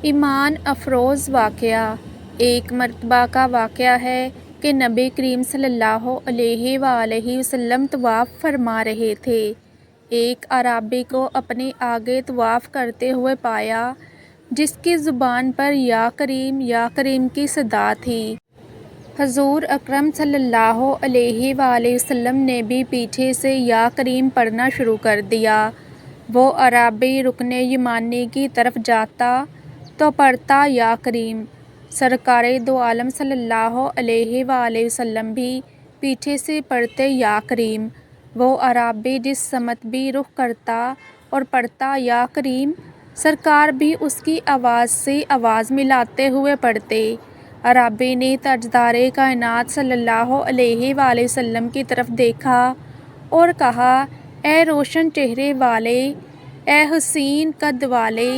ایمان افروز واقعہ۔ ایک مرتبہ کا واقعہ ہے کہ نبی کریم صلی اللہ علیہ وآلہ وسلم طواف فرما رہے تھے۔ ایک اعرابی کو اپنے آگے طواف کرتے ہوئے پایا جس کی زبان پر یا کریم کی صدا تھی۔ حضور اکرم صلی اللہ علیہ وآلہ وسلم نے بھی پیچھے سے یا کریم پڑھنا شروع کر دیا۔ وہ اعرابی رکن یمانی کی طرف جاتا تو پڑھتا یا کریم۔ سرکار دو عالم صلی اللہ علیہ وآلہ وسلم بھی پیچھے سے پڑھتے یا کریم۔ وہ اعرابی جس سمت بھی رخ کرتا اور پڑھتا یا کریم، سرکار بھی اس کی آواز سے آواز ملاتے ہوئے پڑھتے۔ اعرابی نے تاجدار کائنات صلی اللہ علیہ وآلہ وسلم کی طرف دیکھا اور کہا: اے روشن چہرے والے، اے حسین قد والے،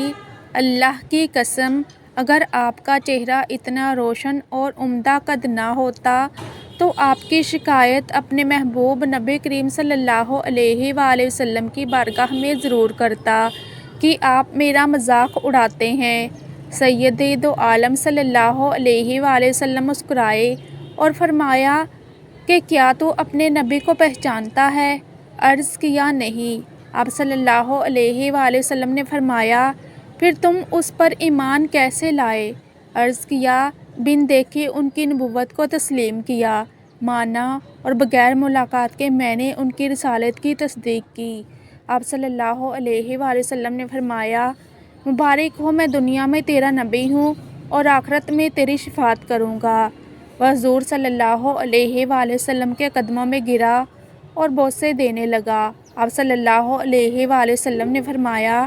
اللہ کی قسم اگر آپ کا چہرہ اتنا روشن اور عمدہ قد نہ ہوتا تو آپ کی شکایت اپنے محبوب نبی کریم صلی اللہ علیہ وآلہ وسلم کی بارگاہ میں ضرور کرتا کہ آپ میرا مذاق اڑاتے ہیں۔ سید دو عالم صلی اللہ علیہ وآلہ وسلم مسکرائے اور فرمایا کہ کیا تو اپنے نبی کو پہچانتا ہے؟ عرض کیا نہیں۔ آپ صلی اللہ علیہ وآلہ وسلم نے فرمایا پھر تم اس پر ایمان کیسے لائے؟ عرض کیا بن دیکھے ان کی نبوت کو تسلیم کیا، مانا اور بغیر ملاقات کے میں نے ان کی رسالت کی تصدیق کی۔ آپ صلی اللہ علیہ وآلہ وسلم نے فرمایا مبارک ہو، میں دنیا میں تیرا نبی ہوں اور آخرت میں تیری شفاعت کروں گا۔ وہ حضور صلی اللہ علیہ وآلہ وسلم کے قدموں میں گرا اور بوسے دینے لگا۔ آپ صلی اللہ علیہ وآلہ وسلم نے فرمایا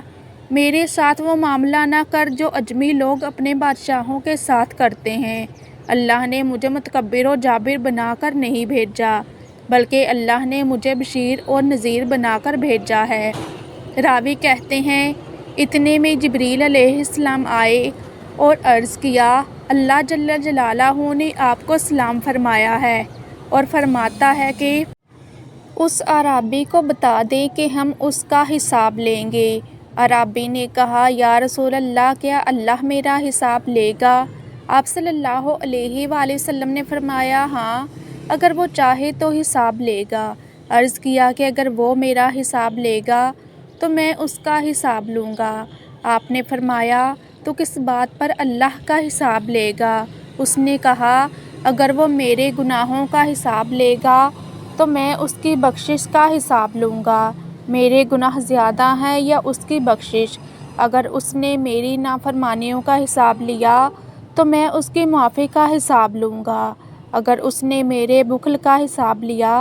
میرے ساتھ وہ معاملہ نہ کر جو عجمی لوگ اپنے بادشاہوں کے ساتھ کرتے ہیں۔ اللہ نے مجھے متکبر و جابر بنا کر نہیں بھیجا بلکہ اللہ نے مجھے بشیر اور نذیر بنا کر بھیجا ہے۔ راوی کہتے ہیں اتنے میں جبریل علیہ السلام آئے اور عرض کیا اللہ جل جلالہ نے آپ کو سلام فرمایا ہے اور فرماتا ہے کہ اس اعرابی کو بتا دیں کہ ہم اس کا حساب لیں گے۔ اعرابی نے کہا یا رسول اللہ کیا اللہ میرا حساب لے گا؟ آپ صلی اللہ علیہ وآلہ وسلم نے فرمایا ہاں، اگر وہ چاہے تو حساب لے گا۔ عرض کیا کہ اگر وہ میرا حساب لے گا تو میں اس کا حساب لوں گا۔ آپ نے فرمایا تو کس بات پر اللہ کا حساب لے گا؟ اس نے کہا اگر وہ میرے گناہوں کا حساب لے گا تو میں اس کی بخشش کا حساب لوں گا۔ میرے گناہ زیادہ ہیں یا اس کی بخشش؟ اگر اس نے میری نافرمانیوں کا حساب لیا تو میں اس کی معافی کا حساب لوں گا۔ اگر اس نے میرے بخل کا حساب لیا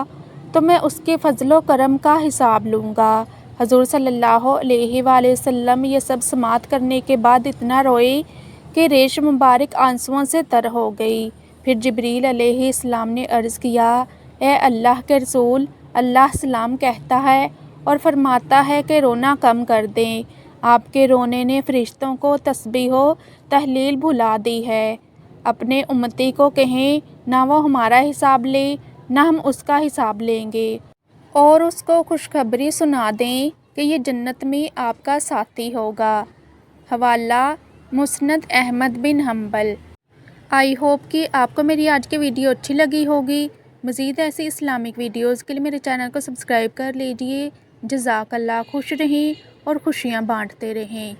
تو میں اس کے فضل و کرم کا حساب لوں گا۔ حضور صلی اللہ علیہ وآلہ وسلم یہ سب سماعت کرنے کے بعد اتنا روئے کہ ریش مبارک آنسوؤں سے تر ہو گئی۔ پھر جبریل علیہ السلام نے عرض کیا اے اللہ کے رسول، اللہ سلام کہتا ہے اور فرماتا ہے کہ رونا کم کر دیں۔ آپ کے رونے نے فرشتوں کو تسبیح و تہلیل بھلا دی ہے۔ اپنے امتی کو کہیں نہ وہ ہمارا حساب لے نہ ہم اس کا حساب لیں گے، اور اس کو خوشخبری سنا دیں کہ یہ جنت میں آپ کا ساتھی ہوگا۔ حوالہ مسند احمد بن حنبل۔ آئی ہوپ کہ آپ کو میری آج کی ویڈیو اچھی لگی ہوگی۔ مزید ایسی اسلامک ویڈیوز کے لیے میرے چینل کو سبسکرائب کر لیجیے۔ جزاک اللہ، خوش رہیں اور خوشیاں بانٹتے رہیں۔